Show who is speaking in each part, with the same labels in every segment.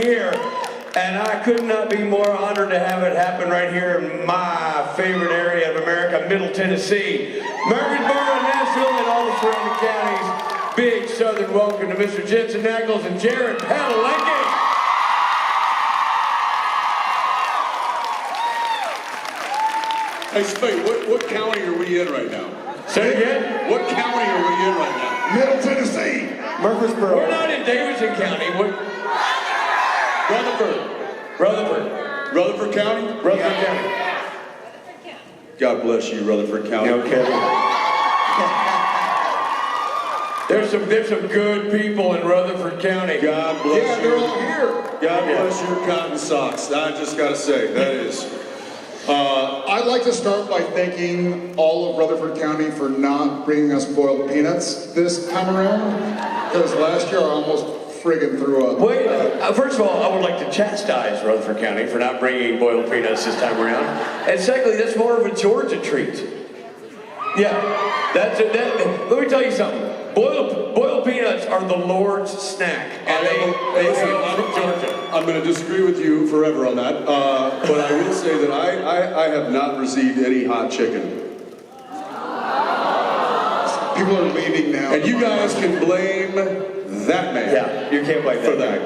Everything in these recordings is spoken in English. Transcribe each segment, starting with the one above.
Speaker 1: year. And I could not be more honored to have it happen right here in my favorite area of America, Middle Tennessee. Murfreesboro, Nashville, and all the surrounding counties. Big southern welcome to Mr. Jensen Ackles and Jared Padalecki.
Speaker 2: Hey, Spade, what county are we in right now?
Speaker 1: Say it again?
Speaker 2: What county are we in right now?
Speaker 3: Middle Tennessee.
Speaker 1: Murfreesboro. We're not in Davidson County.
Speaker 2: Rutherford County?
Speaker 1: Rutherford County.
Speaker 2: God bless you, Rutherford County.
Speaker 1: Okay. There's some good people in Rutherford County.
Speaker 2: God bless you.
Speaker 3: Yeah, they're all here.
Speaker 2: God bless your cotton socks. I just gotta say, that is.
Speaker 3: I'd like to start by thanking all of Rutherford County for not bringing us boiled peanuts this time around, because last year I almost friggin' threw up.
Speaker 1: Wait, first of all, I would like to chastise Rutherford County for not bringing boiled peanuts this time around. And secondly, that's more of a Georgia treat. Yeah, let me tell you something. Boiled peanuts are the Lord's snack, and they come from Georgia.
Speaker 2: I'm going to disagree with you forever on that, but I will say that I have not received any hot chicken.
Speaker 3: People are leaving now.
Speaker 2: And you guys can blame that man.
Speaker 1: Yeah, you can't blame
Speaker 2: for
Speaker 1: that.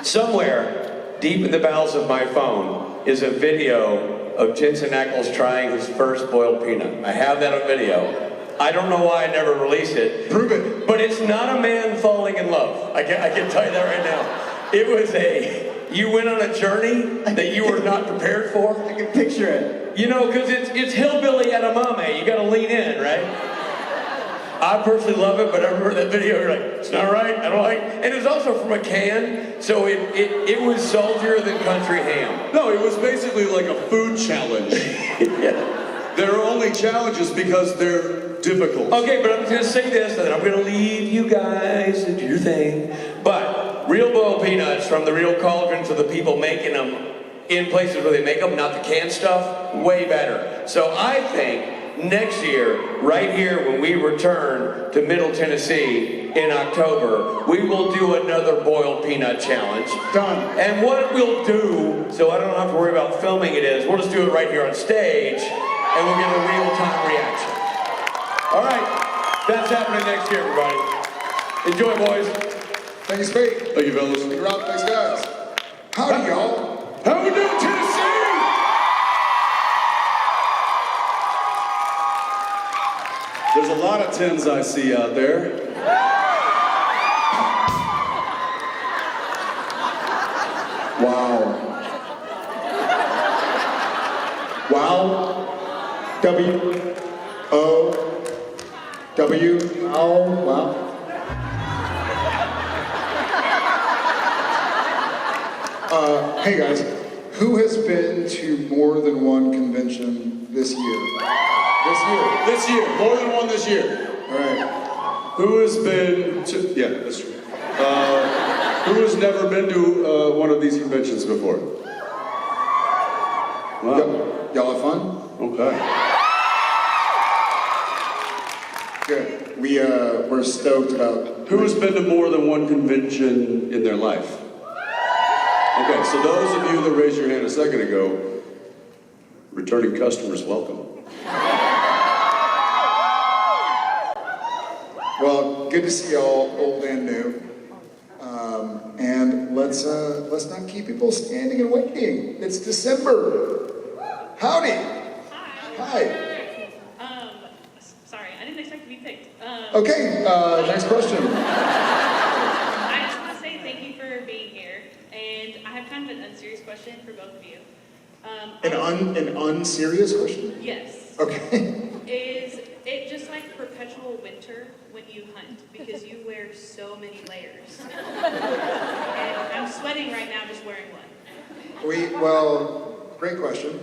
Speaker 1: Somewhere deep in the bowels of my phone is a video of Jensen Ackles trying his first boiled peanut. I have that on video. I don't know why I never released it.
Speaker 3: Prove it.
Speaker 1: But it's not a man falling in love. I can tell you that right now. It was you went on a journey that you were not prepared for.
Speaker 4: I can picture it.
Speaker 1: You know, because it's hillbilly edamame. You got to lean in, right? I personally love it, but I remember that video, you're like, it's not right, I don't like it. And it was also from a can, so it was saltier than country ham.
Speaker 2: No, it was basically like a food challenge.
Speaker 1: Yeah.
Speaker 2: There are only challenges because they're difficult.
Speaker 1: Okay, but I'm just going to say this, and then I'm going to leave you guys to do your thing. But real boiled peanuts from the real cauldrons of the people making them in places where they make them, not the canned stuff, way better. So I think next year, right here when we return to Middle Tennessee in October, we will do another boiled peanut challenge.
Speaker 3: Done.
Speaker 1: And what we'll do, so I don't have to worry about filming it, is we'll just do it right here on stage, and we'll get a real-time reaction. All right, that's happening next year, everybody. Enjoy, boys.
Speaker 3: Thank you, Spade.
Speaker 2: Thank you, fellas.
Speaker 3: Thank you, Rob. Thanks, guys. Howdy, y'all.
Speaker 2: How we doing, Tennessee? There's a lot of tens I see out there.
Speaker 3: Wow. Wow. W-O-W. Oh, wow. Hey guys, who has been to more than one convention this year?
Speaker 2: This year, more than one this year.
Speaker 3: All right.
Speaker 2: Who has been to, yeah, that's true. Who has never been to one of these conventions before? Wow.
Speaker 3: Y'all have fun?
Speaker 2: Okay.
Speaker 3: Good. We're stoked about.
Speaker 2: Who has been to more than one convention in their life? Okay, so those of you that raised your hand a second ago, returning customers, welcome.
Speaker 3: Well, good to see y'all, old and new. And let's not keep people standing and waiting. It's December. Howdy. Hi.
Speaker 5: Sorry, I didn't expect to be picked.
Speaker 3: Okay, next question.
Speaker 5: I just want to say thank you for being here, and I have kind of an unserious question for both of you.
Speaker 3: An unserious question?
Speaker 5: Yes.
Speaker 3: Okay.
Speaker 5: Is it just like perpetual winter when you hunt because you wear so many layers? And I'm sweating right now just wearing one.
Speaker 3: Well, great question.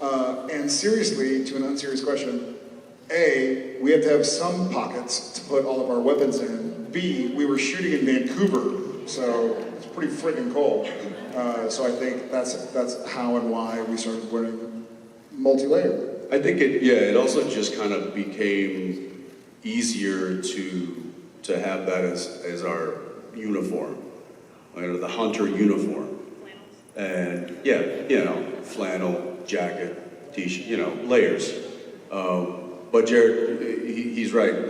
Speaker 3: And seriously, to an unserious question, A, we have to have some pockets to put all of our weapons in. B, we were shooting in Vancouver, so it's pretty friggin' cold. So I think that's how and why we started wearing multi-layer.
Speaker 2: I think it also just kind of became easier to have that as our uniform. the hunter uniform.
Speaker 5: Flannels.
Speaker 2: And yeah, flannel, jacket, t-shirt, layers. But Jared, he's right.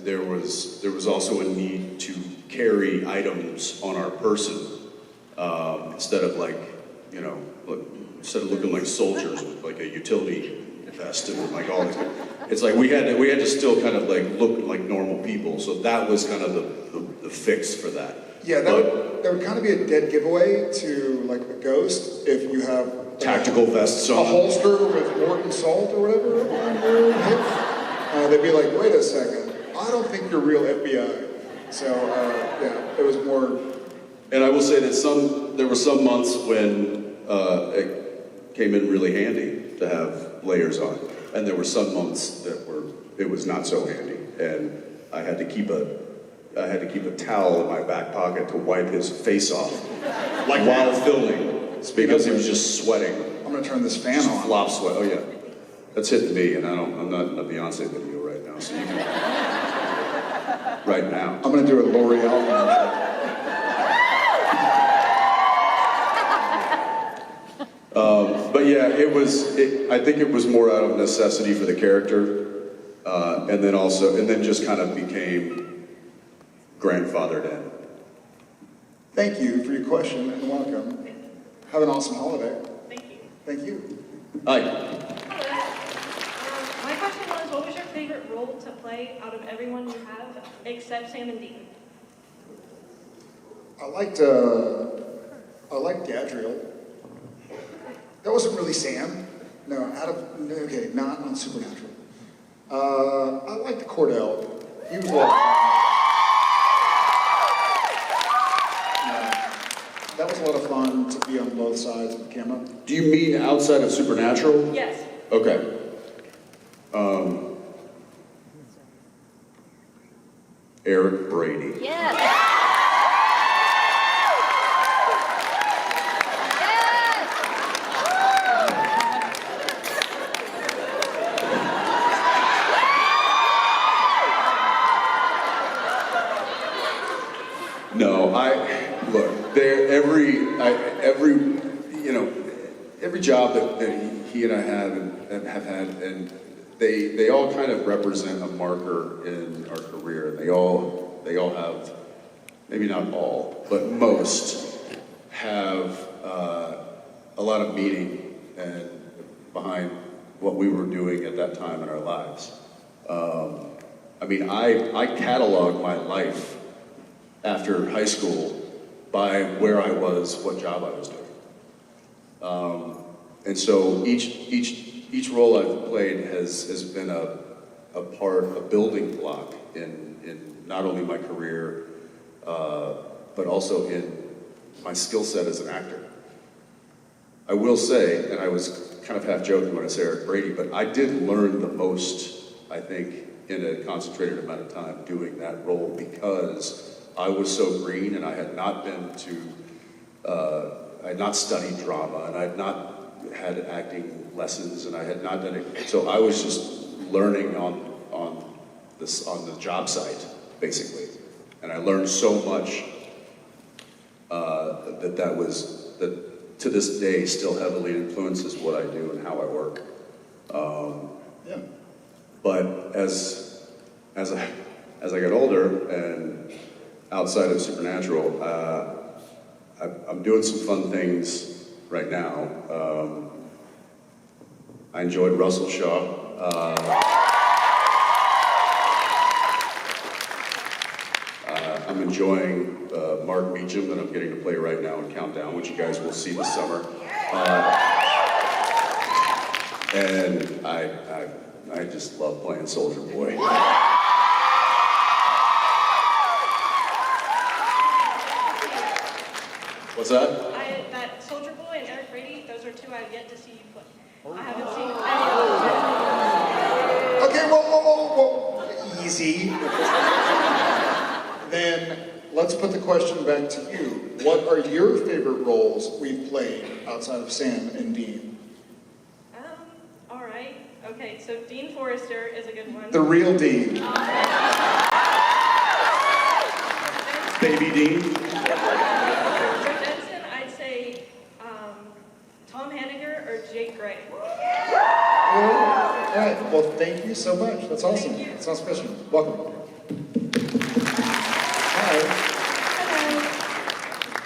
Speaker 2: There was also a need to carry items on our person instead of looking like soldiers with like a utility vest and like all this. It's like we had to still kind of like look like normal people. So that was kind of the fix for that.
Speaker 3: Yeah, that would kind of be a dead giveaway to like a ghost if you have like,
Speaker 2: Tactical vests
Speaker 3: a
Speaker 2: on.
Speaker 3: holster with Morton salt or whatever on your hip. They'd be like, wait a second, I don't think you're real FBI. So yeah, it was more.
Speaker 2: And I will say that there were some months when it came in really handy to have layers on, and there were some months that it was not so handy, and I had to keep a towel in my back pocket to wipe his face off, like while filming, because he was just sweating.
Speaker 3: I'm gonna turn this fan
Speaker 2: Just
Speaker 3: on.
Speaker 2: flop sweat. Oh yeah, that's hitting me, and I'm not in a Beyonce video right now, so you can right now.
Speaker 3: I'm gonna do a L'Oreal commercial.
Speaker 2: But yeah, I think it was more out of necessity for the character, and then just kind of became grandfathered in.
Speaker 3: Thank you for your question and welcome. Have an awesome holiday.
Speaker 5: Thank you.
Speaker 3: Thank you.
Speaker 2: Hi.
Speaker 4: My question was, what was your favorite role to play out of everyone you have, except Sam and Dean?
Speaker 3: I liked Gadriel. That wasn't really Sam. No, not on Supernatural. I liked Cordell. He was a lot of fun. That was a lot of fun to be on both sides of the camera.
Speaker 2: Do you mean outside of Supernatural?
Speaker 4: Yes.
Speaker 2: Okay. Eric Brady.
Speaker 6: Yes.
Speaker 2: No, every job that he and I have had, and they all kind of represent a marker in our career. They all have, maybe not all, but most have a lot of meaning and behind what we were doing at that time in our lives. I catalog my life after high school by where I was, what job I was doing. And so each role I've played has been a building block in not only my career, but also in my skill set as an actor. I will say, and I was kind of half joking when I say Eric Brady, but I did learn the most, I think, in a concentrated amount of time doing that role because I was so green and I had not I had not studied drama and I had not had acting lessons and I had not done it. So I was just learning on the job site, basically. And I learned so much that to this day still heavily influences what I do and how I work.
Speaker 3: Yeah.
Speaker 2: But as I got older and outside of Supernatural, I'm doing some fun things right now. I enjoyed Russell Shaw. I'm enjoying Mark Meacham that I'm getting to play right now in Countdown, which you guys will see this summer. And I just love playing Soldier Boy. What's that?
Speaker 4: That Soldier Boy and Eric Brady, those are two I've yet to see you play. I haven't seen any of them.
Speaker 3: Okay, whoa. Easy. Then let's put the question back to you. What are your favorite roles we've played outside of Sam and Dean?
Speaker 4: All right. Okay, so Dean Forrester is a good one.
Speaker 3: The real Dean.
Speaker 2: Baby Dean?
Speaker 4: great.
Speaker 3: All right. Well, thank you so much. That's awesome.
Speaker 4: Thank you.
Speaker 3: That sounds special. Welcome. Hi.
Speaker 6: Hello.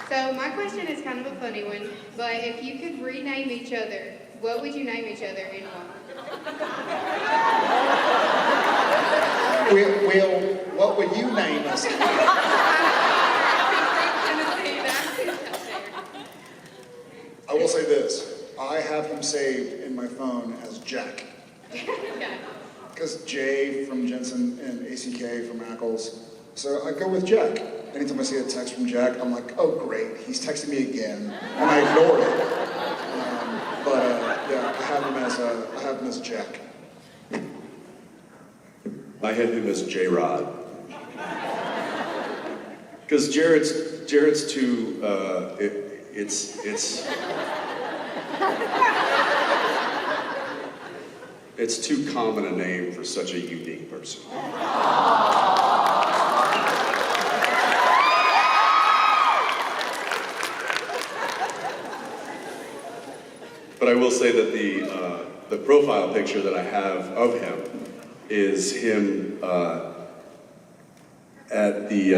Speaker 6: So my question is kind of a funny one, but if you could rename each other, what would you name each other and why?
Speaker 3: Will, what would you name us? I will say this. I have him saved in my phone as Jack. Because Jay from Jensen and ACK from Ackles. So I go with Jack. Anytime I see a text from Jack, I'm like, oh great, he's texting me again. And I ignore it. Yeah, I have him as Jack.
Speaker 2: I had him as J-Rod. Because Jared's too, it's too common a name for such a unique person. But I will say that the profile picture that I have of him is him at the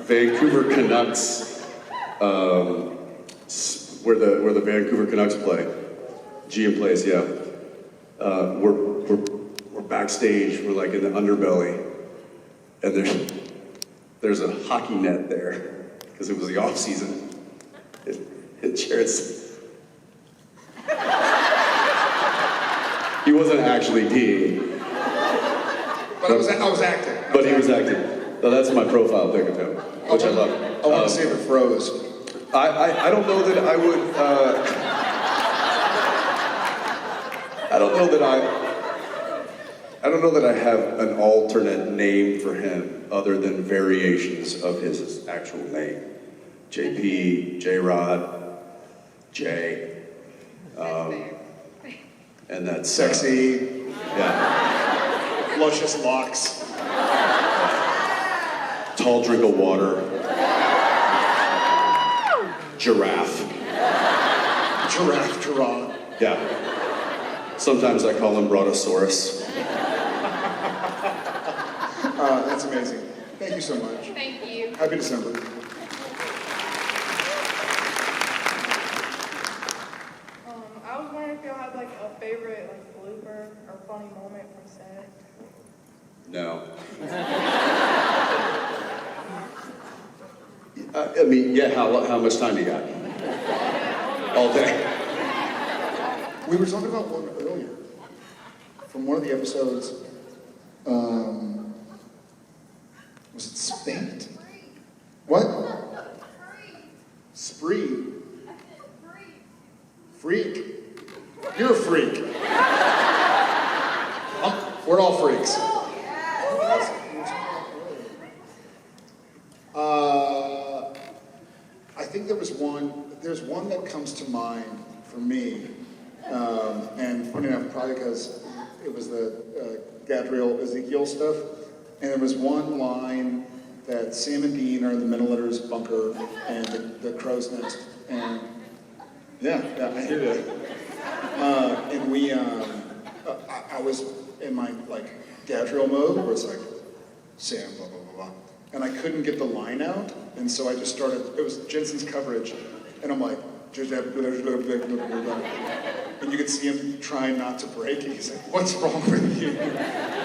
Speaker 2: Vancouver Canucks, where the Vancouver Canucks play, GM Place, yeah. We're backstage. We're like in the underbelly, and there's a hockey net there because it was the off season. And Jared's. He wasn't actually peeing.
Speaker 3: But I was acting.
Speaker 2: But he was acting. So that's my profile pic of him, which I love.
Speaker 3: I want to see if it froze.
Speaker 2: I don't know that I would. I don't know that I have an alternate name for him other than variations of his actual name. JP, J-Rod, J. And that's
Speaker 3: Sexy,
Speaker 2: yeah.
Speaker 3: luscious locks.
Speaker 2: Tall drink of water. Giraffe.
Speaker 3: Giraffe.
Speaker 2: Yeah. Sometimes I call him Brontosaurus.
Speaker 3: That's amazing. Thank you so much.
Speaker 6: Thank you.
Speaker 3: Happy December.
Speaker 7: I was wondering if y'all had like a favorite like blooper or funny moment from set.
Speaker 2: No. I mean, yeah, how much time you got? All day.
Speaker 3: We were talking about one earlier. From one of the episodes, was it Spanked? What? Spree. Freak. You're a freak. We're all freaks. I think there's one that comes to mind for me, and funny enough, probably because it was the Gabriel Ezekiel stuff, and there was one line that Sam and Dean are in the Mentaliter's bunker and the crow's nest, and yeah, I hear that. And we, I was in my like Gabriel mode where it's like, Sam, blah, blah, blah, blah. And I couldn't get the line out, and so I just started, it was Jensen's coverage, and I'm like, and you could see him trying not to break, and he's like, what's wrong with you?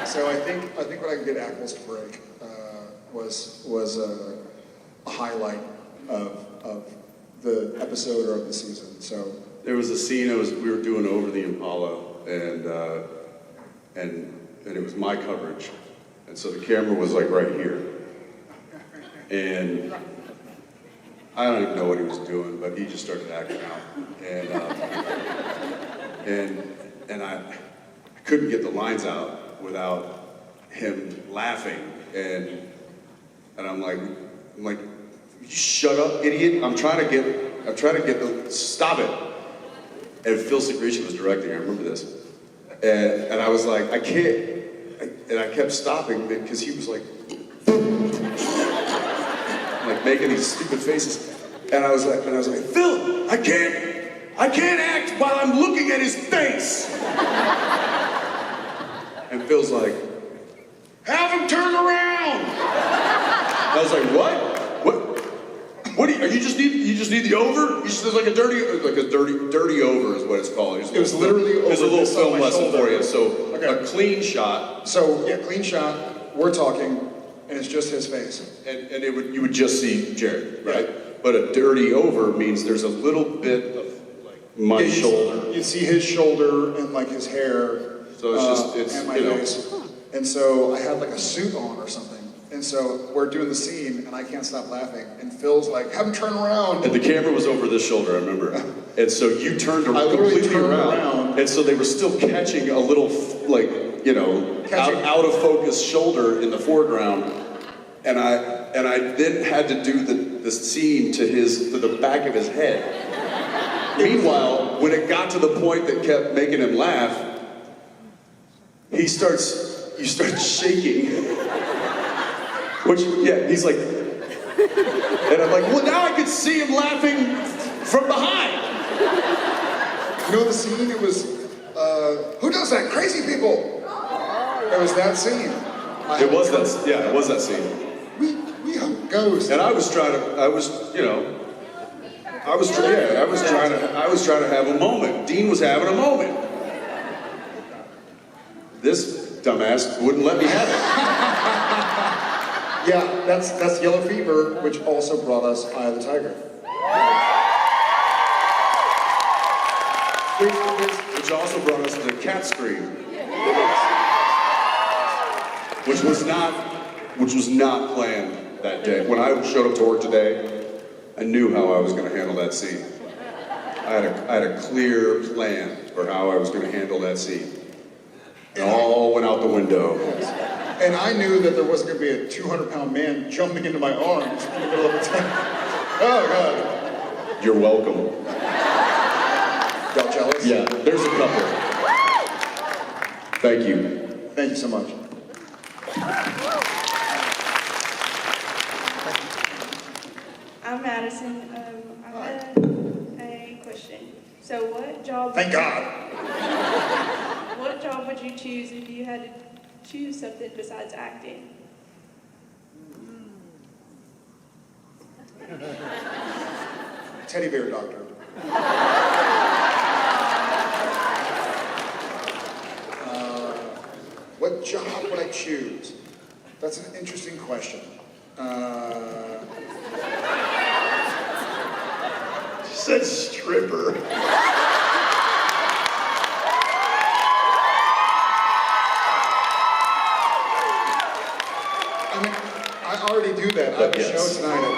Speaker 3: So I think what I could get Ackles to break was a highlight of the episode or of the season, so.
Speaker 2: There was a scene we were doing over the Impala, and it was my coverage, and so the camera was like right here, and I don't even know what he was doing, but he just started acting out, and I couldn't get the lines out without him laughing, and I'm like, shut up, idiot! I'm trying to get stop it. And Phil Segretti was directing. I remember this, and I was like, I can't, and I kept stopping because he was like making these stupid faces, and I was like, Phil, I I can't act while I'm looking at his face. And Phil's like, have him turn around. I was like, what? What do you just need the over? You just like a dirty over is what it's called.
Speaker 3: It was literally over.
Speaker 2: There's a little
Speaker 3: this on
Speaker 2: film
Speaker 3: my
Speaker 2: lesson
Speaker 3: shoulder.
Speaker 2: for you. So
Speaker 3: Okay.
Speaker 2: a clean shot,
Speaker 3: So yeah, clean shot. We're talking, and it's just his face.
Speaker 2: and you would just see Jared, right? But a dirty over means there's a little bit of like my
Speaker 3: Yeah,
Speaker 2: shoulder.
Speaker 3: You see his shoulder and like his hair.
Speaker 2: So it's
Speaker 3: and my face. And so I had like a suit on or something. And so we're doing the scene, and I can't stop laughing. And Phil's like, have him turn around.
Speaker 2: And the camera was over this shoulder, I remember. And so you turned
Speaker 3: I literally
Speaker 2: completely
Speaker 3: turned
Speaker 2: around.
Speaker 3: around.
Speaker 2: And so they were still catching a little, like, you know, out of focus shoulder in the foreground. And I then had to do the scene to the back of his head. Meanwhile, when it got to the point that kept making him laugh, you start shaking. Which, yeah, he's like, and I'm like, well, now I can see him laughing from behind.
Speaker 3: You know the scene? It was, who does that? Crazy people. It was that scene.
Speaker 2: It was that scene.
Speaker 3: We have ghosts.
Speaker 2: And I was trying to have a moment. Dean was having a moment. This dumbass wouldn't let me have it.
Speaker 3: Yeah, that's Yellow Fever, which also brought us Eye of the Tiger.
Speaker 2: Which also brought us the cat scream. Which was not planned that day. When I showed up to work today, I knew how I was going to handle that scene. I had a clear plan for how I was going to handle that scene. It all went out the window.
Speaker 3: And I knew that there wasn't going to be a 200-pound man jumping into my arms in the middle of the time. Oh, God.
Speaker 2: You're welcome.
Speaker 3: Y'all jealous?
Speaker 2: Yeah, there's a couple. Thank you.
Speaker 3: Thank you so much.
Speaker 7: I'm Madison. I had a question. So what job?
Speaker 3: Thank God.
Speaker 7: What job would you choose if you had to choose something besides acting?
Speaker 3: Teddy bear doctor. What job would I choose? That's an interesting question.
Speaker 2: She said stripper.
Speaker 3: I mean, I already do that. I have a
Speaker 2: Yes.
Speaker 3: show tonight at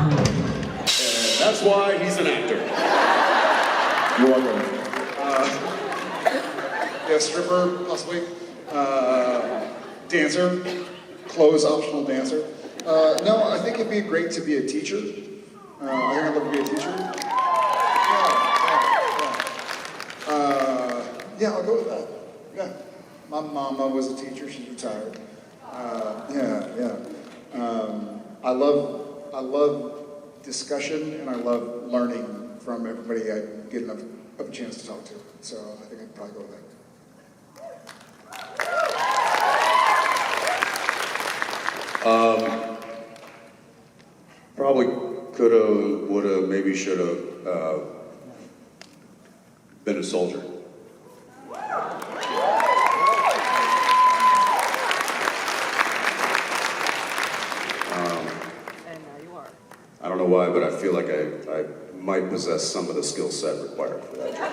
Speaker 2: And that's why he's an actor.10.
Speaker 3: You're welcome. Yeah, stripper, possibly. Dancer. Clothes optional dancer. No, I think it'd be great to be a teacher. I think I'd love to be a teacher. Yeah, I'll go with that. Yeah. My mama was a teacher, she's retired. I love discussion and I love learning from everybody I get enough of a chance to talk to. So I think I'd probably go with that.
Speaker 2: Probably coulda, woulda, maybe shoulda been a soldier. I don't know why, but I feel like I might possess some of the skill set required for that job.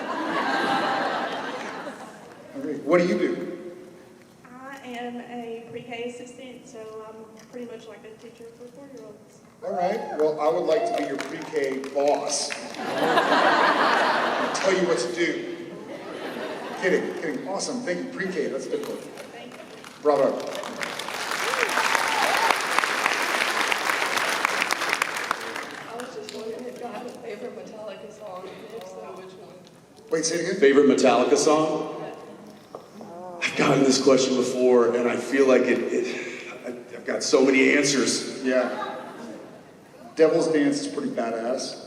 Speaker 3: Okay. What do you do?
Speaker 7: I am a pre-K assistant, so I'm pretty much like a teacher for 4-year-olds.
Speaker 3: All right. Well, I would like to be your pre-K boss. I'll tell you what to do. Kidding. Awesome. Thank you. Pre-K. That's difficult.
Speaker 7: Thank you.
Speaker 3: Bravo. Wait, say it again?
Speaker 2: Favorite Metallica song? I've gotten this question before, and I feel like I've got so many answers.
Speaker 3: Yeah. Devil's Dance is pretty badass.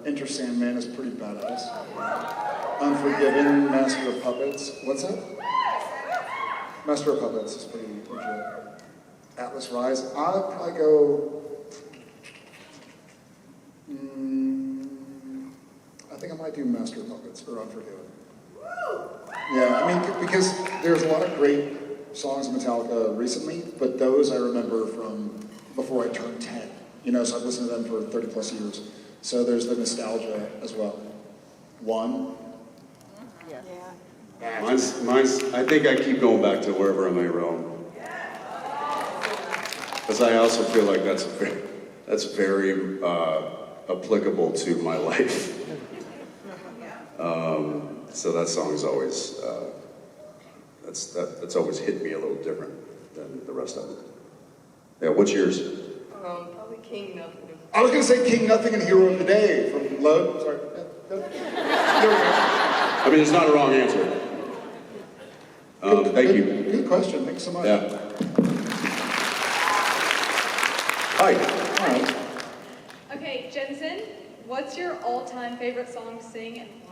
Speaker 3: Enter Sandman is pretty badass. Unforgiven, Master of Puppets. What's that? Master of Puppets is pretty legit. Atlas Rise. I'd probably go. I think I might do Master of Puppets or Unforgiven. Yeah, I mean, because there's a lot of great songs of Metallica recently, but those I remember from before I turned 10. You know, so I've listened to them for 30 plus years. So there's the nostalgia as well. One.
Speaker 2: Yeah. Mine's, I think I keep going back to Wherever I May Roam. Because I also feel like that's very applicable to my life. So that song is always, that's always hit me a little different than the rest of it. Yeah, what's yours?
Speaker 8: Probably King Nothing.
Speaker 3: I was going to say King Nothing and Hero of the Day from Load. Sorry. There we go.
Speaker 2: I mean, it's not a wrong answer. Thank you.
Speaker 3: Good question. Thanks so much.
Speaker 2: Yeah. Hi.
Speaker 3: All right.
Speaker 9: Okay, Jensen, what's your all-time favorite song to sing and why?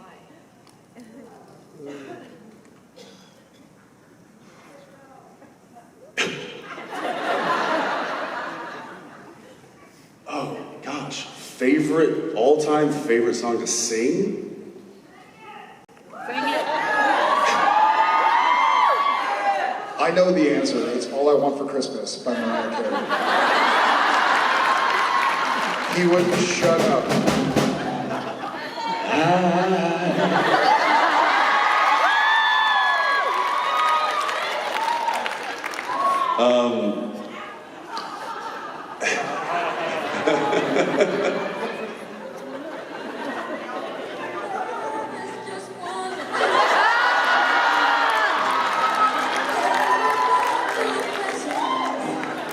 Speaker 2: Oh, gosh. All-time favorite song to sing?
Speaker 9: Sing it.
Speaker 3: I know the answer. It's All I Want for Christmas by Mariah Carey. He wouldn't shut up.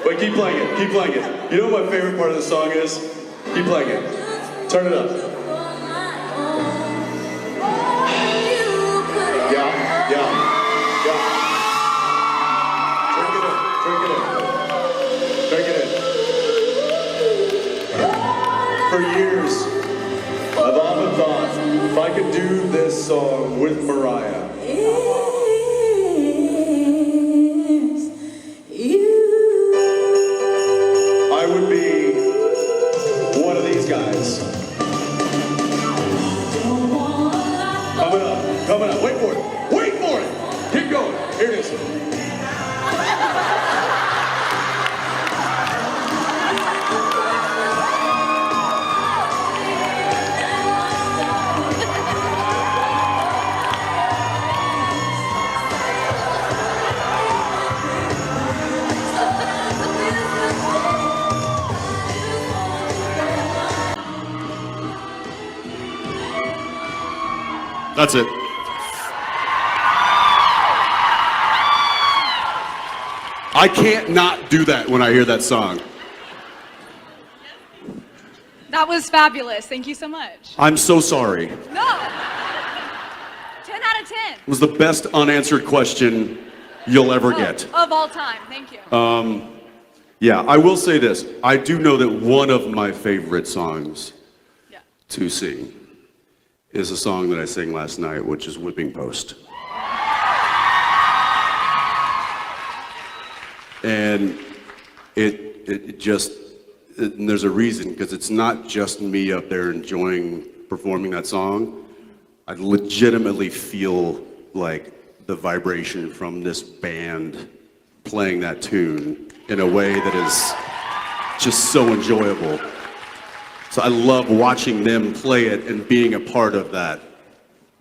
Speaker 2: Wait, keep playing it. Keep playing it. You know what my favorite part of the song is? Keep playing it. Turn it up. Yeah. Drink it in. For years, I've often thought, if I could do this song with Mariah, I would be one of these guys. Coming up. Wait for it. Keep going. Here it is. That's it. I can't not do that when I hear that song.
Speaker 9: That was fabulous. Thank you so much.
Speaker 2: I'm so sorry.
Speaker 9: No! 10 out of 10.
Speaker 2: It was the best unanswered question you'll ever get.
Speaker 9: Of all time. Thank you.
Speaker 2: Yeah, I will say this. I do know that one of my favorite songs
Speaker 9: Yeah.
Speaker 2: to sing is a song that I sang last night, which is Whipping Post. And and there's a reason, because it's not just me up there enjoying performing that song. I legitimately feel like the vibration from this band playing that tune in a way that is just so enjoyable. So I love watching them play it and being a part of that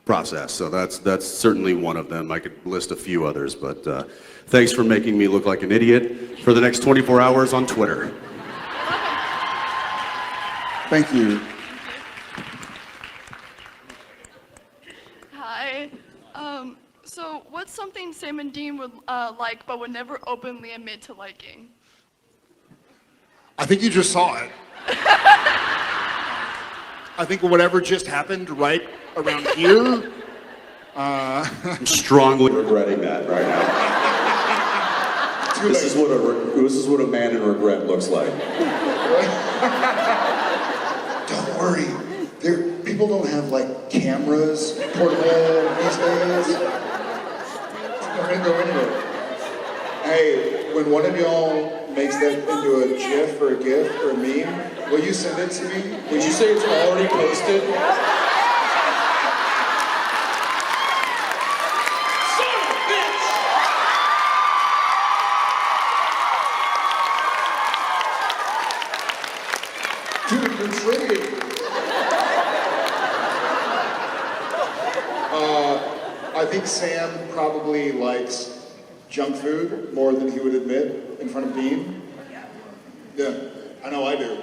Speaker 2: process. So that's certainly one of them. I could list a few others, but thanks for making me look like an idiot for the next 24 hours on Twitter.
Speaker 3: Thank you.
Speaker 10: Hi. So what's something Sam and Dean would like but would never openly admit to liking?
Speaker 3: I think you just saw it. I think whatever just happened right around here.
Speaker 2: I'm strongly regretting that right now. This is what a man in regret looks like.
Speaker 3: Don't worry. People don't have like cameras portable these days. I'm gonna go into it. Hey, when one of y'all makes that into a GIF or a GIF or a meme, will you send it to me?
Speaker 1: Would you say it's already posted?
Speaker 3: Dude, you're tricking. I think Sam probably likes junk food more than he would admit in front of Dean. Yeah, I know I do.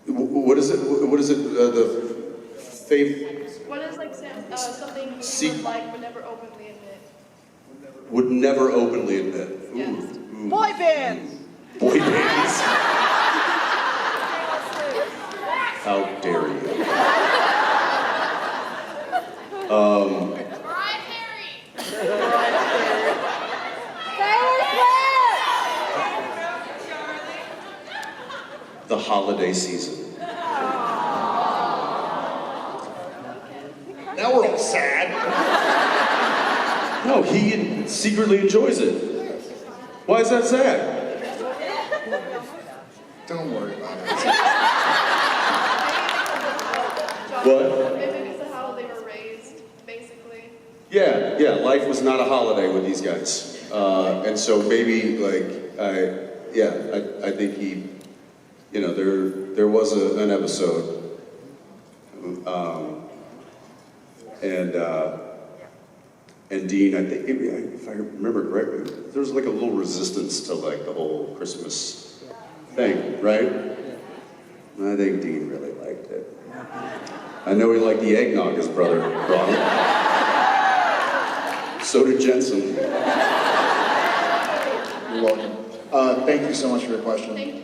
Speaker 2: What is it? What is it? The favorite
Speaker 10: What is like something you
Speaker 2: See-
Speaker 10: would like but never openly admit?
Speaker 2: would never openly admit. Ooh,
Speaker 10: Yes.
Speaker 2: ooh.
Speaker 9: Boy bands!
Speaker 2: Boy bands. How dare you? The holiday season.
Speaker 3: Now we're all sad.
Speaker 2: No, he secretly enjoys it. Why is that sad?
Speaker 3: Don't worry about it.
Speaker 2: What?
Speaker 10: Maybe because of how they were raised, basically.
Speaker 2: Yeah, life was not a holiday with these guys. And so maybe, like, I think he, you know, there was an episode, and Dean, I think, if I remember correctly, there was like a little resistance to like the whole Christmas thing, right? I think Dean really liked it. I know he liked the eggnog his brother brought him. So did Jensen.
Speaker 3: You're welcome. Thank you so much for your question.
Speaker 10: Thank you.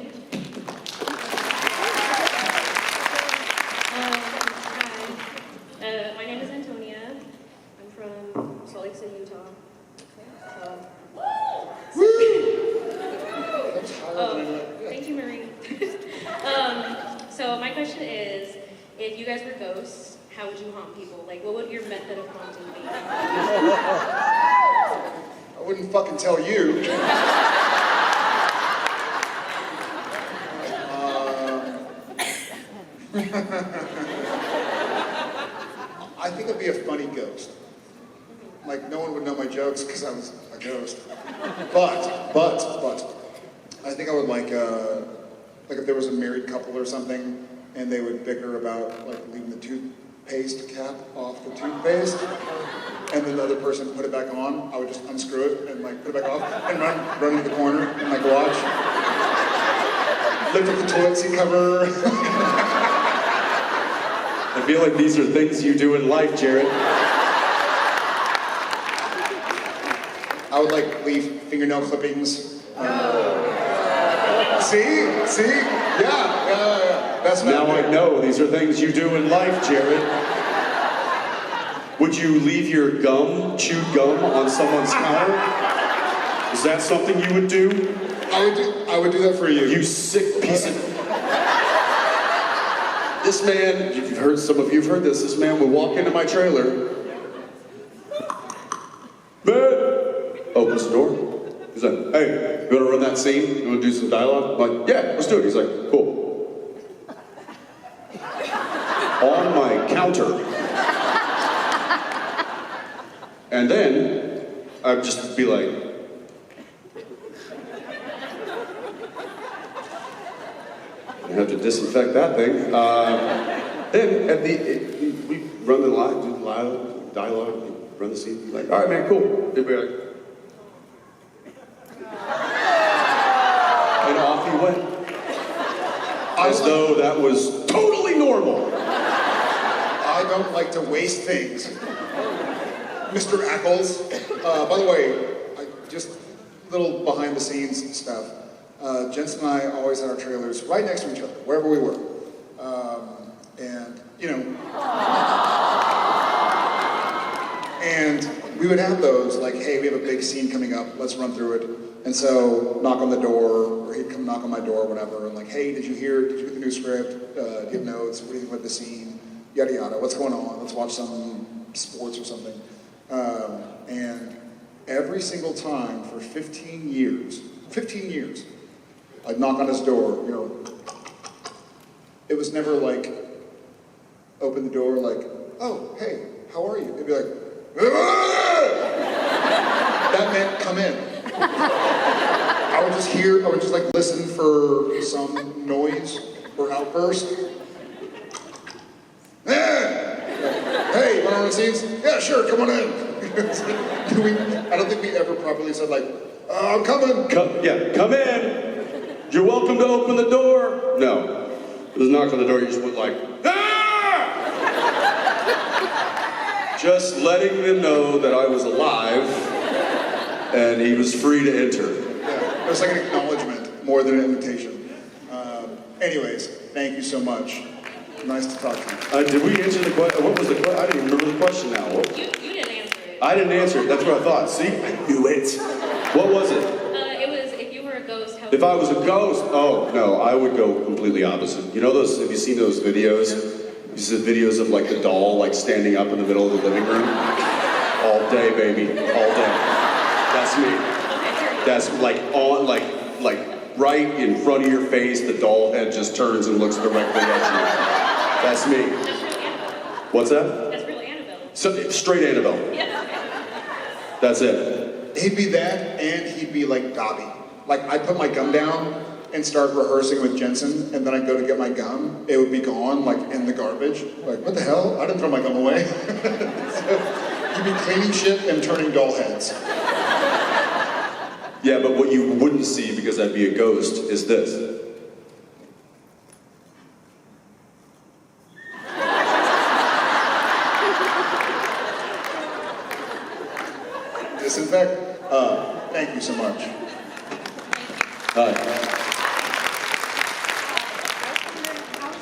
Speaker 5: Hi. My name is Antonia. I'm from Salt Lake City, Utah. Thank you, Marie. So my question is, if you guys were ghosts, how would you haunt people? Like, what would your method of haunting be?
Speaker 3: I wouldn't fucking tell you. I think I'd be a funny ghost. Like, no one would know my jokes because I was a ghost. But, I think I would like if there was a married couple or something, and they would bicker about, like, leaving the toothpaste cap off the toothpaste, and then the other person put it back on, I would just unscrew it and, like, put it back off, and run into the corner and, like, watch. Lift up the toilet seat cover.
Speaker 2: I feel like these are things you do in life, Jared.
Speaker 3: I would like leave fingernail clippings. See? Yeah. That's what
Speaker 2: Now
Speaker 3: I
Speaker 2: I know these are things you do in life, Jared. Would you leave your chewed gum on someone's counter? Is that something you would do?
Speaker 3: I would do that for you.
Speaker 2: You sick piece of... This man, some of you've heard this man would walk into my trailer. Man! Opens the door. He's like, hey, you wanna run that scene? You wanna do some dialogue? I'm like, yeah, let's do it. He's like, cool. On my counter. And then, I'd just be like, you have to disinfect that thing. Then we run do the dialogue, run the scene. Like, all right, man, cool. They'd be like, and off he went, as though that was totally normal.
Speaker 3: I don't like to waste things. Mr. Ackles. By the way, just little behind the scenes stuff. Jensen and I always had our trailers right next to each other, wherever we were. And, you know, and we would have those, like, hey, we have a big scene coming up, let's run through it. And so, knock on the door, or he'd come knock on my door, whatever, and like, hey, did you get the new script? Do you have notes? What do you think about the scene? Yada yada, what's going on? Let's watch some sports or something. And every single time for 15 years, I'd knock on his door, you know. It was never like, open the door like, oh, hey, how are you? It'd be like, that meant come in. I would just like listen for some noise or outburst. Hey, want to run scenes? Yeah, sure, come on in. I don't think we ever properly said like, I'm coming.
Speaker 2: Come in. You're welcome to open the door. No. It was a knock on the door, you just went like, ah! Just letting them know that I was alive and he was free to enter.
Speaker 3: Yeah, it was like an acknowledgement more than an invitation. Anyways, thank you so much. Nice to talk to you.
Speaker 2: Did we answer the question? What was the question? I didn't even remember the question now.
Speaker 5: You didn't answer it.
Speaker 2: I didn't answer it. That's what I thought. See? I knew it. What was it?
Speaker 5: It was if you were a ghost, how
Speaker 2: If I was a ghost, oh no, I would go completely opposite. You know those, have you seen those videos? You see the videos of like the doll like standing up in the middle of the living room? All day, baby, all day. That's me. That's like on, like right in front of your face, the doll head just turns and looks directly at you. That's me.
Speaker 5: That's really Annabelle.
Speaker 2: What's that?
Speaker 5: That's really Annabelle.
Speaker 2: So, straight Annabelle.
Speaker 5: Yeah.
Speaker 2: That's it.
Speaker 3: He'd be that, and he'd be like Dobby. Like, I'd put my gum down and start rehearsing with Jensen, and then I'd go to get my gum. It would be gone, like, in the garbage. Like, what the hell? I didn't throw my gum away. So, he'd be cleaning shit and turning doll heads.
Speaker 2: Yeah, but what you wouldn't see, because I'd be a ghost, is this.
Speaker 3: Disinfect. Thank you so much.
Speaker 11: How's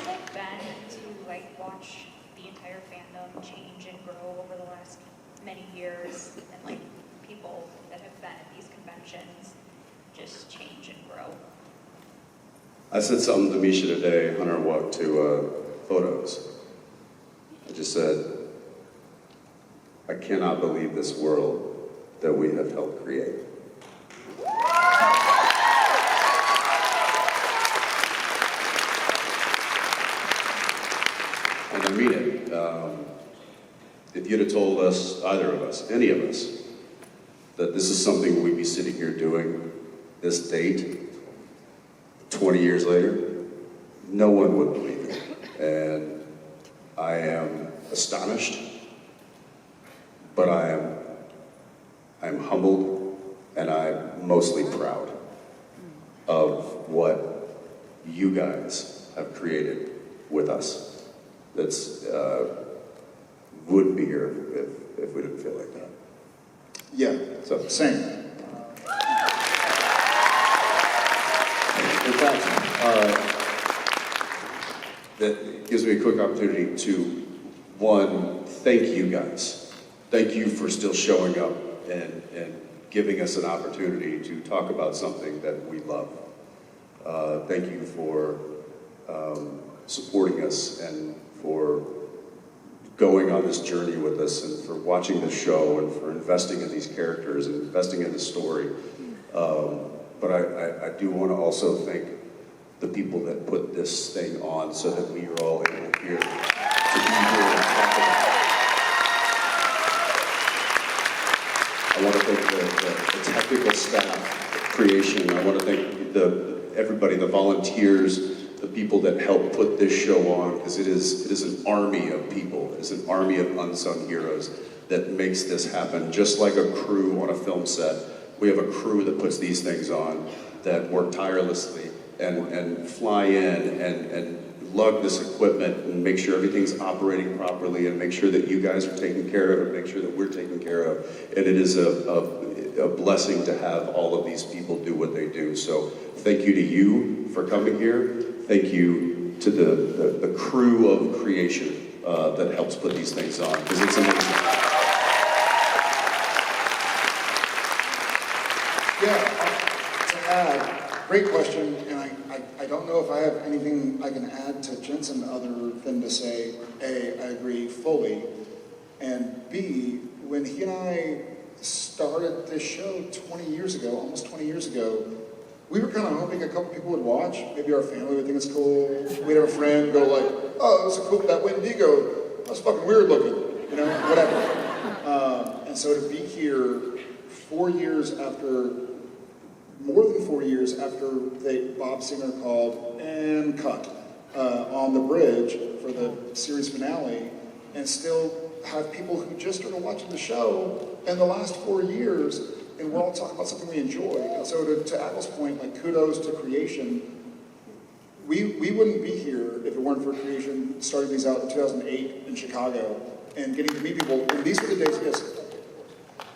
Speaker 11: it been to like watch the entire fandom change and grow over the last many years, and like people that have been at these conventions just change and grow?
Speaker 2: I said something to Misha today on our walk to photos. I just said, I cannot believe this world that we have helped create. And I mean it. If you'd have told us, either of us, any of us, that this is something we'd be sitting here doing this date 20 years later, no one would believe it. And I am astonished, but I'm humbled, and I'm mostly proud of what you guys have created with us. That's wouldn't be here if we didn't feel like that.
Speaker 3: Yeah,
Speaker 2: So
Speaker 3: same.
Speaker 2: in fact, that gives me a quick opportunity to, one, thank you guys. Thank you for still showing up and giving us an opportunity to talk about something that we love. Thank you for supporting us and for going on this journey with us and for watching the show and for investing in these characters and investing in the story. But I do want to also thank the people that put this thing on so that we are all able here to be here and talk about it. I want to thank the technical staff, creation. I want to thank everybody, the volunteers, the people that help put this show on, because it is an army of people. It is an army of unsung heroes that makes this happen. Just like a crew on a film set, we have a crew that puts these things on, that work tirelessly and fly in and lug this equipment and make sure everything's operating properly and make sure that you guys are taken care of and make sure that we're taken care of. And it is a a blessing to have all of these people do what they do. So thank you to you for coming here. Thank you to the crew of creation that helps put these things on, because it's amazing.
Speaker 3: Yeah, to add, great question, and I don't know if I have anything I can add to Jensen other than to say, A, I agree fully, and B, when he and I started this show 20 years ago, almost 20 years ago, we were kind of hoping a couple people would watch. Maybe our family would think it's cool. We'd have a friend go like, oh, that's a cool, that Wendigo, that's fucking weird looking, you know, whatever. And so to be here 4 years after, more than 4 years after Bob Singer called and cut on the bridge for the series finale, and still have people who just started watching the show in the last 4 years, and we're all talking about something we enjoy. And so to Apple's point, like kudos to creation. We wouldn't be here if it weren't for creation starting these out in 2008 in Chicago and getting to meet people. And these were the days, yes.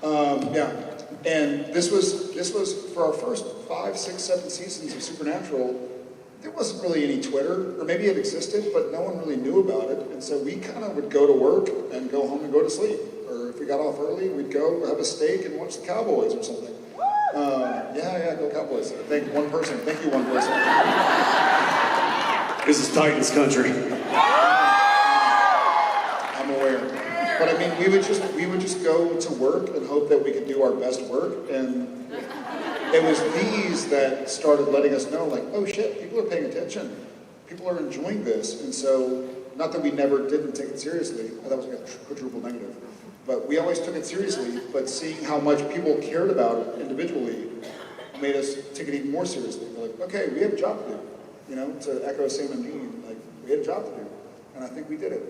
Speaker 3: Yeah. And this was for our first 5, 6, 7 seasons of Supernatural. There wasn't really any Twitter, or maybe it existed, but no one really knew about it. And so we kind of would go to work and go home and go to sleep. Or if we got off early, we'd go have a steak and watch the Cowboys or something. Yeah, go Cowboys. Thank one person. Thank you, one person.
Speaker 2: This is Titans country.
Speaker 3: I'm aware. But I mean, we would just go to work and hope that we could do our best work. And it was these that started letting us know, like, oh shit, people are paying attention. People are enjoying this. And so, not that we never didn't take it seriously. That was like a quadruple negative. But we always took it seriously, but seeing how much people cared about it individually made us take it even more seriously. We're like, okay, we have a job to do. You know, to echo Sam and Dean, like, we had a job to do. And I think we did it.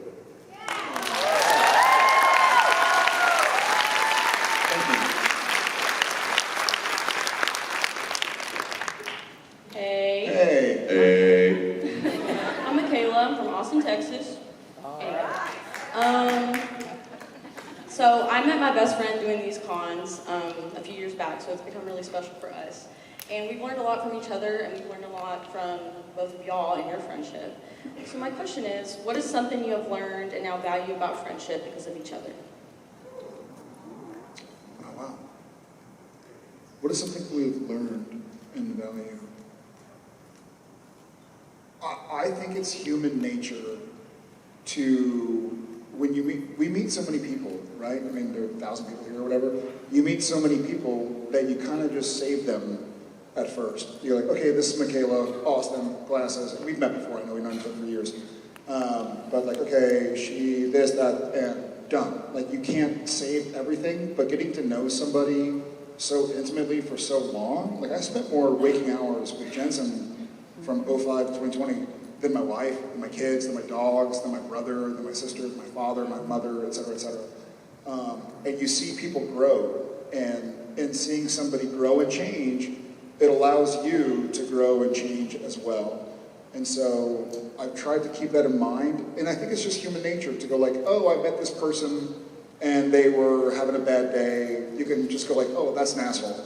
Speaker 3: Thank you.
Speaker 12: Hey.
Speaker 3: Hey.
Speaker 2: Hey.
Speaker 12: I'm Michaela. I'm from Austin, Texas. So I met my best friend doing these cons a few years back, so it's become really special for us. And we've learned a lot from each other, and we've learned a lot from both of y'all and your friendship. So my question is, what is something you have learned and now value about friendship because of each other?
Speaker 3: Oh, wow. What is something we've learned and value? I think it's human nature to, when we meet so many people, right? I mean, there are 1,000 people here or whatever. You meet so many people that you kind of just save them at first. You're like, okay, this is Michaela, Austin, glasses. We've met before, I know we've known each other for years. But like, okay, she, this, that, and done. Like, you can't save everything, but getting to know somebody so intimately for so long, like I spent more waking hours with Jensen from 05 to 2020 than my wife, than my kids, than my dogs, than my brother, than my sister, than my father, my mother, et cetera, et cetera. And you see people grow, and in seeing somebody grow and change, it allows you to grow and change as well. And so I've tried to keep that in mind, and I think it's just human nature to go like, oh, I met this person and they were having a bad day. You can just go like, oh, that's an asshole.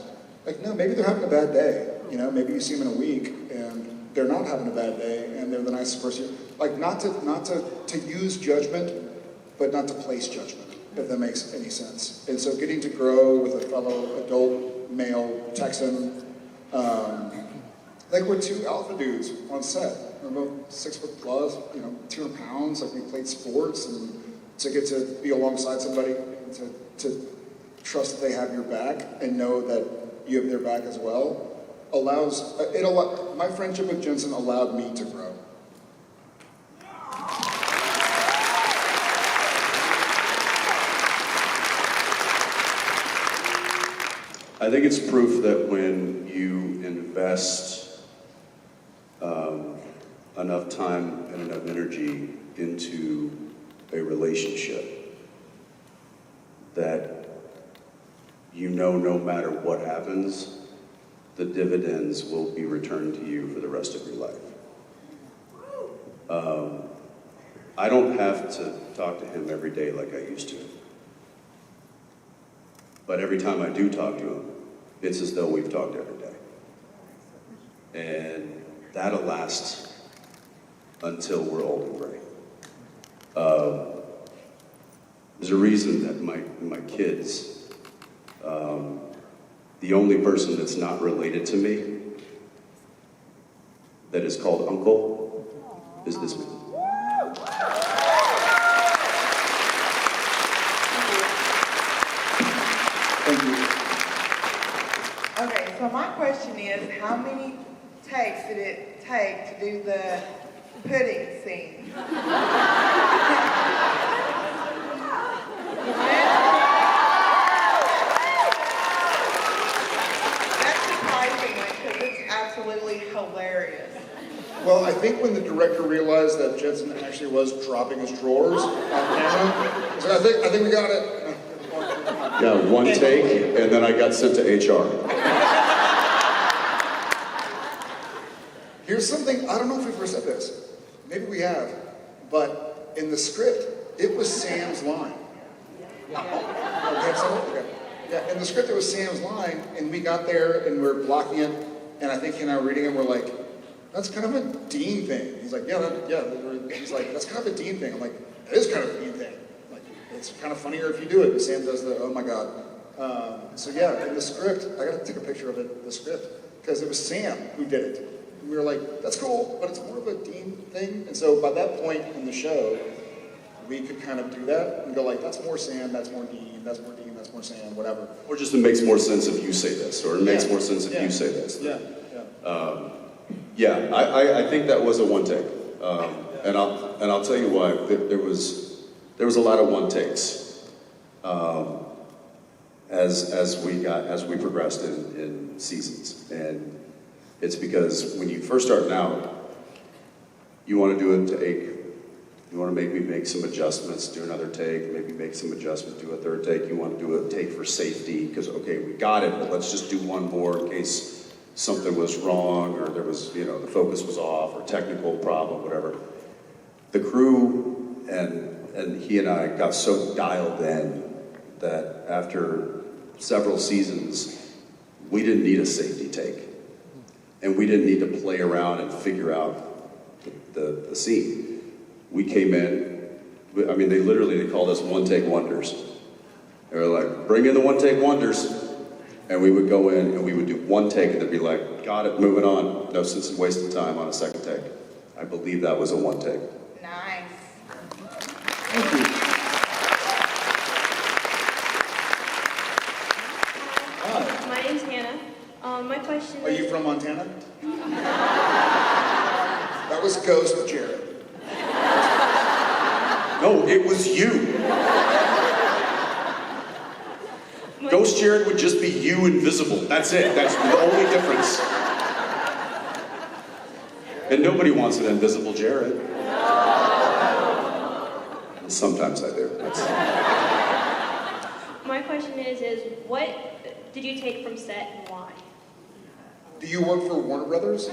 Speaker 3: Like, no, maybe they're having a bad day. You know, maybe you see them in a week and they're not having a bad day and they're the nicest person. Like, not to use judgment, but not to place judgment, if that makes any sense. And so getting to grow with a fellow adult male Texan, like we're two alpha dudes on set. We're both 6 foot plus, you know, 200 pounds, like we played sports, and to get to be alongside somebody, to trust that they have your back and know that you have their back as well, my friendship with Jensen allowed me to grow.
Speaker 2: I think it's proof that when you invest enough time and enough energy into a relationship, that you know no matter what happens, the dividends will be returned to you for the rest of your life. I don't have to talk to him every day like I used to. But every time I do talk to him, it's as though we've talked every day. And that'll last until we're old and gray. There's a reason that my kids, the only person that's not related to me that is called Uncle is this man.
Speaker 3: Thank you.
Speaker 7: Okay, so my question is, how many takes did it take to do the pudding scene? That's surprising because it's absolutely hilarious.
Speaker 3: Well, I think when the director realized that Jensen actually was dropping his drawers on camera, he said, I think we got it.
Speaker 2: Yeah, one take, and then I got sent to HR.
Speaker 3: Here's something, I don't know if we've ever said this. Maybe we have. But in the script, it was Sam's line. Okay. Yeah, in the script, it was Sam's line, and we got there, and we're blocking it, and I think he and I were reading it, and we're like, that's kind of a Dean thing. He's like, he's like, that's kind of a Dean thing. I'm like, it is kind of a Dean thing. Like, it's kind of funnier if you do it. And Sam does the, oh my God. So yeah, in the script, I gotta take a picture of it, the script, because it was Sam who did it. And we were like, that's cool, but it's more of a Dean thing. And so by that point in the show, we could kind of do that and go like, that's more Sam, that's more Dean, that's more Dean, that's more Sam, whatever.
Speaker 2: Or just it makes more sense if you say this, or it makes more sense if you say this.
Speaker 3: Yeah.
Speaker 2: I think that was a one take, and I'll tell you why. There was a lot of one takes as we progressed in seasons, and it's because when you first start out, you want to do a take. You want to maybe make some adjustments, do another take, maybe make some adjustments, do a third take. You want to do a take for safety because okay, we got it, but let's just do one more in case something was wrong or there was, the focus was off or technical problem, whatever. The crew and he and I got so dialed in that after several seasons, we didn't need a safety take. And we didn't need to play around and figure out the scene. We came in, I mean, they called us one-take wonders. They were like, bring in the one-take wonders. And we would go in and we would do one take and they'd be like, got it, moving on. No sense in wasting time on a second take. I believe that was a one take.
Speaker 7: Nice.
Speaker 3: Thank you. Hi.
Speaker 4: My name's Hannah. My question
Speaker 3: Are
Speaker 4: is...
Speaker 3: you from Montana? That was Ghost with Jared.
Speaker 2: No, it was you. Ghost Jared would just be you invisible. That's it. That's the only difference. And nobody wants an invisible Jared. Sometimes I do.
Speaker 4: My question is what did you take from set and why?
Speaker 3: Do you work for Warner Brothers? Are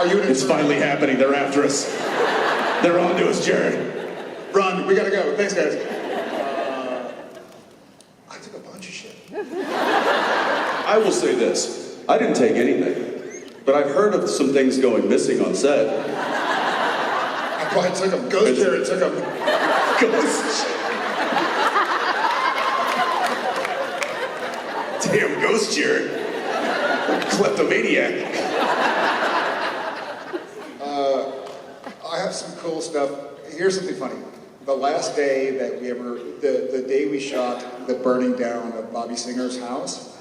Speaker 3: you an
Speaker 2: It's finally happening. They're after us. They're on to us, Jared.
Speaker 3: Run, we gotta go. Thanks, guys. I took a bunch of shit.
Speaker 2: I will say this. I didn't take anything. But I've heard of some things going missing on set.
Speaker 3: I probably took them. Ghost Jared took them.
Speaker 2: Ghost. Damn, Ghost Jared. Kleptomaniac.
Speaker 3: I have some cool stuff. Here's something funny. The last day that we ever, the day we shot the burning down of Bobby Singer's house,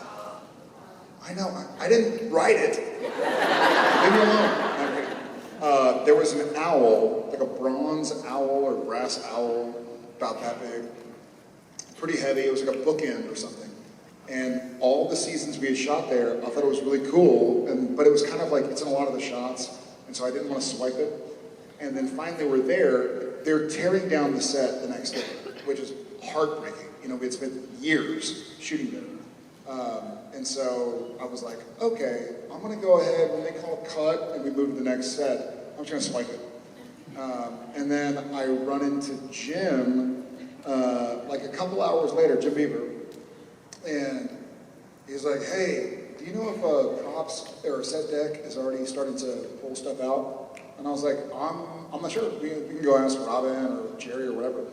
Speaker 3: I know, I didn't write it. Leave me alone. There was an owl, like a bronze owl or brass owl, about that big. Pretty heavy, it was like a bookend or something. And all the seasons we had shot there, I thought it was really cool, but it was kind of like, it's in a lot of the shots, and so I didn't want to swipe it. And then finally we're there, they're tearing down the set the next day, which is heartbreaking. We had spent years shooting there. And so I was like, okay, I'm gonna go ahead, when they call it cut and we move to the next set, I'm just gonna swipe it. And then I run into Jim, like a couple hours later, Jim Beaver, and He's like, hey, do you know if props or set deck is already starting to pull stuff out? And I was like, I'm not sure. We can go ask Robin or Jerry or whatever.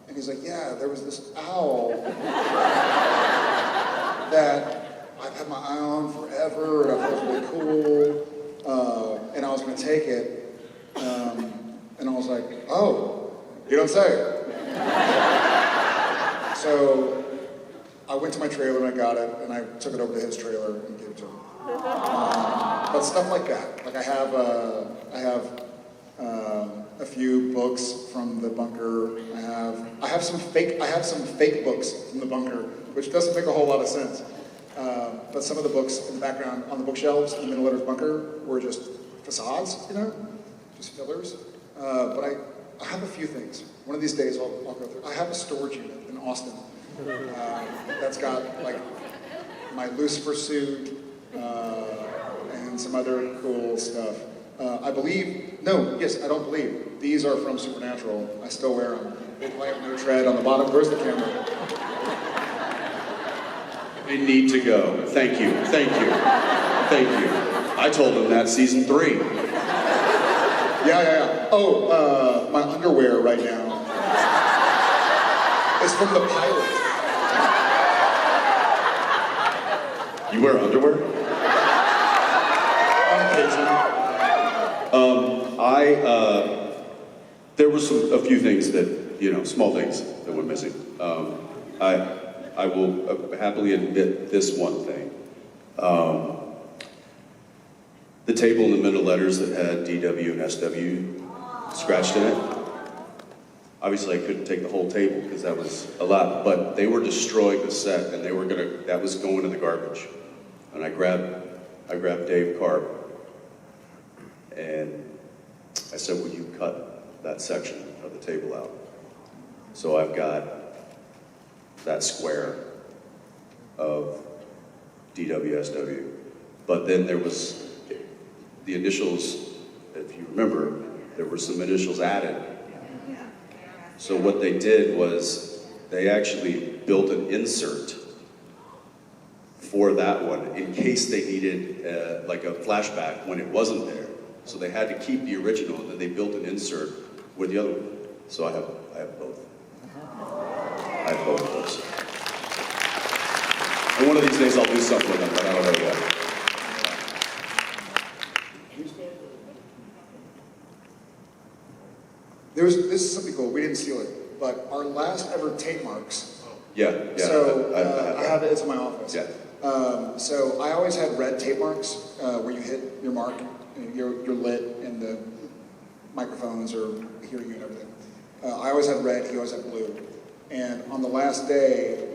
Speaker 3: And he's like, yeah, there was this owl that I've had my eye on forever, and I thought it was really cool. And I was going to take it. And I was like, oh, you don't say. So I went to my trailer and I got it, and I took it over to his trailer and gave it to him. But stuff like that. Like I have a few books from the bunker. I have some fake books from the bunker, which doesn't make a whole lot of sense. But some of the books in the background on the bookshelves in the middle of his bunker were just facades, just fillers. But I have a few things. One of these days I'll go through. I have a storage unit in Austin that's got like my Lucifer suit and some other cool stuff. I don't believe. These are from Supernatural. I still wear them. They play up No Tread on the bottom. Where's the camera?
Speaker 2: They need to go. Thank you. I told them that season 3.
Speaker 3: Yeah. Oh, my underwear right now is from the pilot.
Speaker 2: You wear underwear?
Speaker 3: On occasion.
Speaker 2: There were a few things that, small things that went missing. I will happily admit this one thing. The table in the middle letters that had DW and SW scratched in it. Obviously I couldn't take the whole table because that was a lot, but they were destroying the set and that was going in the garbage. And I grabbed Dave Karp and I said, will you cut that section of the table out? So I've got that square of DWSW. But then there was the initials, if you remember, there were some initials added. So what they did was they actually built an insert for that one in case they needed like a flashback when it wasn't there. So they had to keep the original and then they built an insert with the other one. So I have both. I have both of those. And one of these days I'll do something with them, but I don't know yet.
Speaker 3: This is something cool. We didn't steal it, but our last ever tape marks.
Speaker 2: Yeah.
Speaker 3: So I have it. It's in my office.
Speaker 2: Yeah.
Speaker 3: So I always had red tape marks where you hit your mark, and you're lit in the microphones or hearing you and everything. I always had red. He always had blue. And on the last day,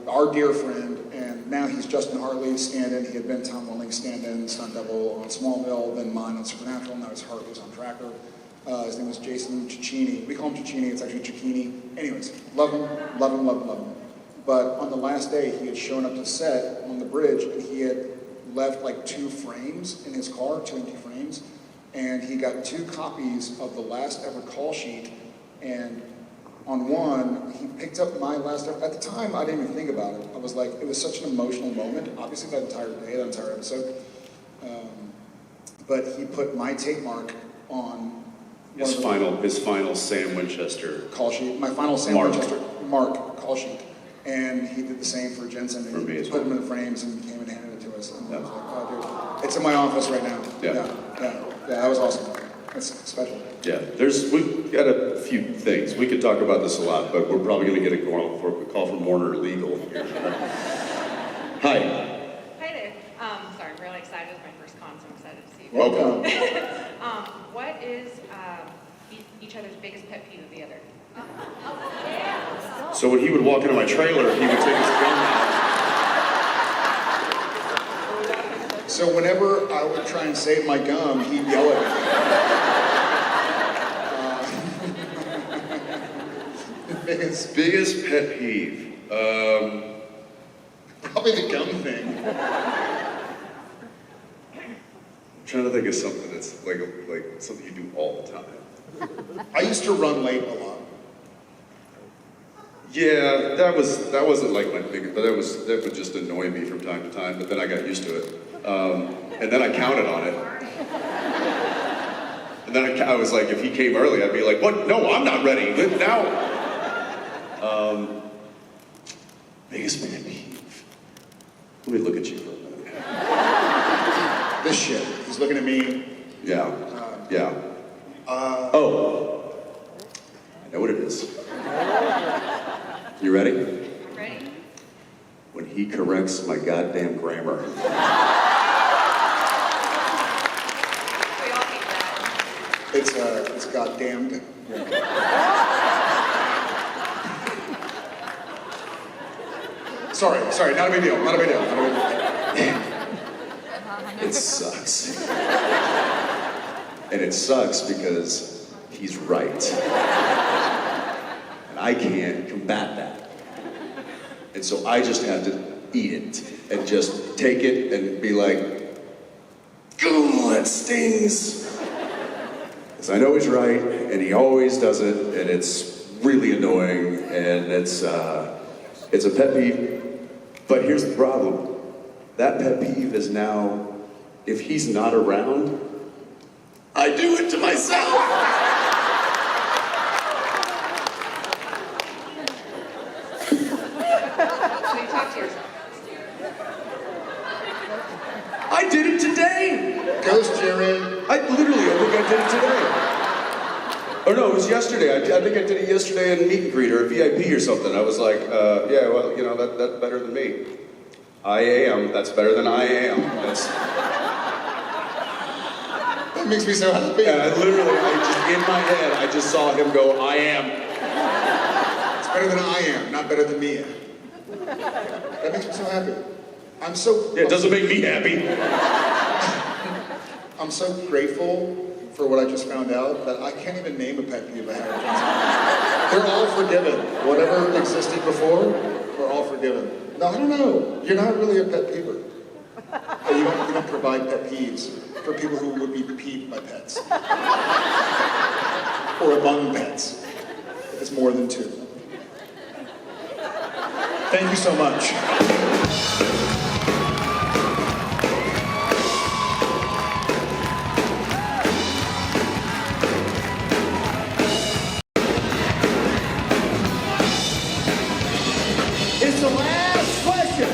Speaker 3: our dear friend, and now he's Justin Hartley's stand-in. He had been Tom Welling's stand-in, stunt double on Smallville, then mine on Supernatural. Now it's Hartley's on Tracker. His name was Jason Cicchini. We call him Cicchini. It's actually Cicchini. Anyways, love him. But on the last day, he had shown up to set on the bridge, and he had left like 2 frames in his car, 2 empty frames, and he got 2 copies of the last ever call sheet, and on one, he picked up my last ever, at the time, I didn't even think about it. I was like, it was such an emotional moment, obviously that entire day, that entire episode, but he put my tape mark on
Speaker 2: His final Sam Winchester
Speaker 3: call sheet, my final Sam Winchester mark call sheet. And he did the same for Jensen. And he put them in the frames and came and handed it to us. And I was like, oh, dude, it's in my office right now. Yeah, that was awesome. That's special.
Speaker 2: Yeah, we've got a few things. We could talk about this a lot, but we're probably going to get a call from Warner Legal here. Hi.
Speaker 13: Hi there. Sorry, I'm really excited. It's my first con, so I'm excited to see you.
Speaker 2: Welcome.
Speaker 13: What is each other's biggest pet peeve of the other?
Speaker 2: So when he would walk into my trailer, he would take his gun out.
Speaker 3: So whenever I would try and save my gum, he'd yell at me.
Speaker 2: Biggest pet peeve?
Speaker 3: Probably the gum thing.
Speaker 2: I'm trying to think of something that's like something you do all the time.
Speaker 3: I used to run late a lot.
Speaker 2: Yeah, that wasn't like my biggest, but that would just annoy me from time to time. But then I got used to it, and then I counted on it. And then I was like, if he came early, I'd be like, what? No, I'm not ready. Now. Biggest pet peeve. Let me look at you for a minute.
Speaker 3: This shit. He's looking at me.
Speaker 2: Yeah. Yeah. Oh. I know what it is. You ready?
Speaker 13: I'm ready.
Speaker 2: When he corrects my goddamn grammar.
Speaker 13: We all hate that.
Speaker 3: It's goddamned. Sorry, not a big deal, not a big deal.
Speaker 2: It sucks. And it sucks because he's right. And I can't combat that. And so I just have to eat it and just take it and be like, "Ooh, that stings." Because I know he's right, and he always does it, and it's really annoying, and it's a pet peeve. But here's the problem. That pet peeve is now, if he's not around, I do it to myself.
Speaker 13: So you talk to yourself.
Speaker 2: I did it today.
Speaker 3: Ghost Jared.
Speaker 2: I think I did it today. Oh no, it was yesterday. I think I did it yesterday in meet and greet or a VIP or something. I was like, yeah, well, you know, that's better than me. I am. That's better than I am.
Speaker 3: That makes me so happy.
Speaker 2: Yeah, in my head, I just saw him go, I am.
Speaker 3: It's better than I am, not better than me. That makes me so happy.
Speaker 2: Yeah, it doesn't make me happy.
Speaker 3: I'm so grateful for what I just found out that I can't even name a pet peeve I have. They're all forgiven. Whatever existed before, we're all forgiven. No, I don't know. You're not really a pet peever. You don't provide pet peeves for people who would be peeved by pets. Or among pets. It's more than two. Thank you so much.
Speaker 14: It's the last question.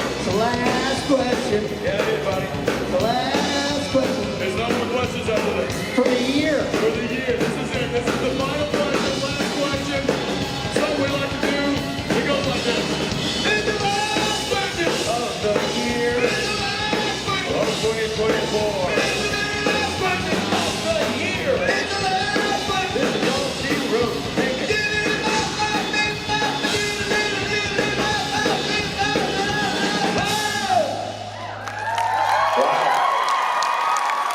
Speaker 14: It's the last question.
Speaker 1: Yeah, it is, buddy.
Speaker 14: The last question.
Speaker 1: There's no more questions after this.
Speaker 14: For the year.
Speaker 1: For the year. This is it. This is the final question, last question. Something we like to do. It goes like this. It's the last question of the year of 2024. It's the last question of the year. It's the last question. This is Old Team Road.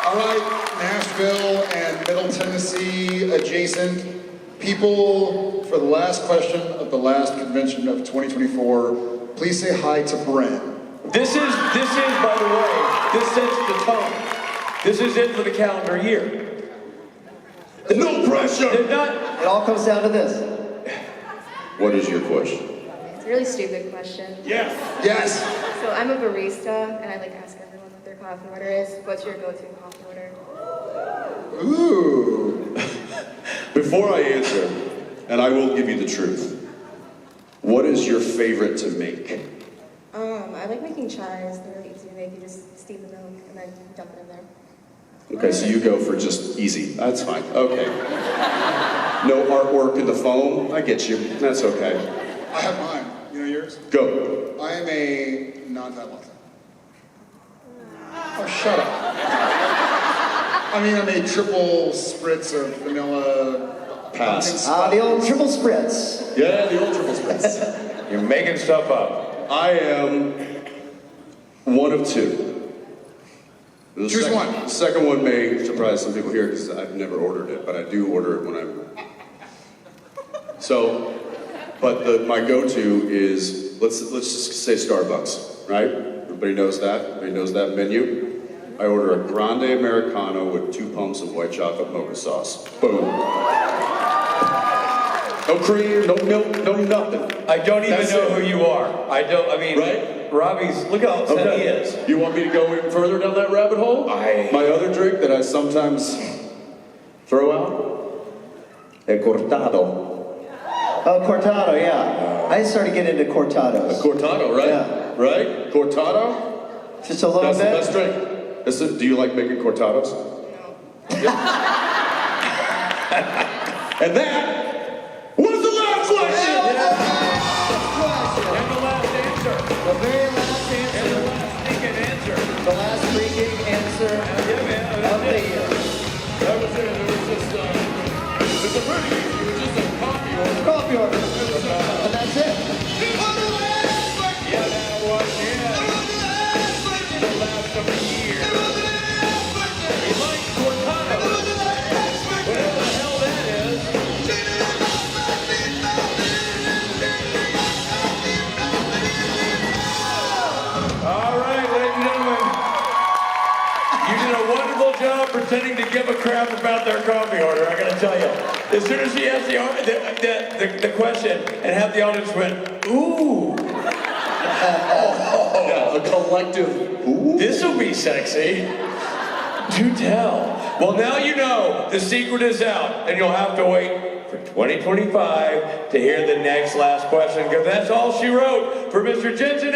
Speaker 3: All right, Nashville and Middle Tennessee adjacent people, for the last question of the last convention of 2024, please say hi to Bren.
Speaker 1: This is, by the way, this sets the tone. This is it for the calendar year.
Speaker 2: No pressure.
Speaker 14: It all comes down to this.
Speaker 2: What is your question?
Speaker 15: It's a really stupid question.
Speaker 1: Yes.
Speaker 3: Yes.
Speaker 15: So I'm a barista, and I like ask everyone what their coffee order is. What's your go-to coffee order?
Speaker 3: Ooh.
Speaker 2: Before I answer, and I will give you the truth, what is your favorite to make?
Speaker 15: I like making chais. They're really easy to make. You just steam the milk and then dump it in there.
Speaker 2: Okay, so you go for just easy. That's fine. Okay. No artwork in the foam. I get you. That's okay.
Speaker 3: I have mine. You know yours?
Speaker 2: Go.
Speaker 3: I am a non-fat latte. Oh, shut up. I mean, I'm a triple spritz of vanilla.
Speaker 2: Pass.
Speaker 14: The old triple spritz.
Speaker 2: Yeah, the old triple spritz.
Speaker 1: You're making stuff up.
Speaker 2: I am one of two.
Speaker 3: Choose one.
Speaker 2: The second one may surprise some people here because I've never ordered it, but I do order it when I'm. So, but my go-to is let's just say Starbucks, right? Everybody knows that. Everybody knows that menu. I order a grande americano with 2 pumps of white chocolate mocha sauce. Boom. No cream, no milk, no nothing.
Speaker 1: I don't even
Speaker 2: That's
Speaker 1: know
Speaker 2: it.
Speaker 1: who you are. I don't, I mean,
Speaker 2: Right?
Speaker 1: Robbie's, look how upset he is.
Speaker 2: You want me to go even further down that rabbit hole? My other drink that I sometimes throw out? El cortado.
Speaker 14: Oh, cortado, yeah. I started getting into cortados.
Speaker 2: A cortado, right?
Speaker 14: Yeah.
Speaker 2: Right? Cortado?
Speaker 14: Just a little
Speaker 2: That's
Speaker 14: bit.
Speaker 2: the best drink. Do you like making cortados? No. And that was the last question!
Speaker 1: And the last answer.
Speaker 14: The very last answer.
Speaker 1: And the last stinking answer.
Speaker 14: The last freaking answer
Speaker 1: Yeah, man,
Speaker 14: of
Speaker 1: that's
Speaker 14: the
Speaker 1: it.
Speaker 14: year.
Speaker 2: That was it. It was just, it's a pretty easy. It was just a coffee order.
Speaker 14: Coffee order. And that's it.
Speaker 1: Yeah, that was it. The last of the year. He likes cortado. Whatever the hell that is. All right, ladies and gentlemen. You did a wonderful job pretending to give a crap about their coffee order, I gotta tell you. As soon as she asked the question and half the audience went, ooh.
Speaker 2: Yeah, a collective. Ooh.
Speaker 1: This'll be sexy. Do tell. Well, now you know the secret is out, and you'll have to wait for 2025 to hear the next last question, because that's all she wrote for Mr. Jensen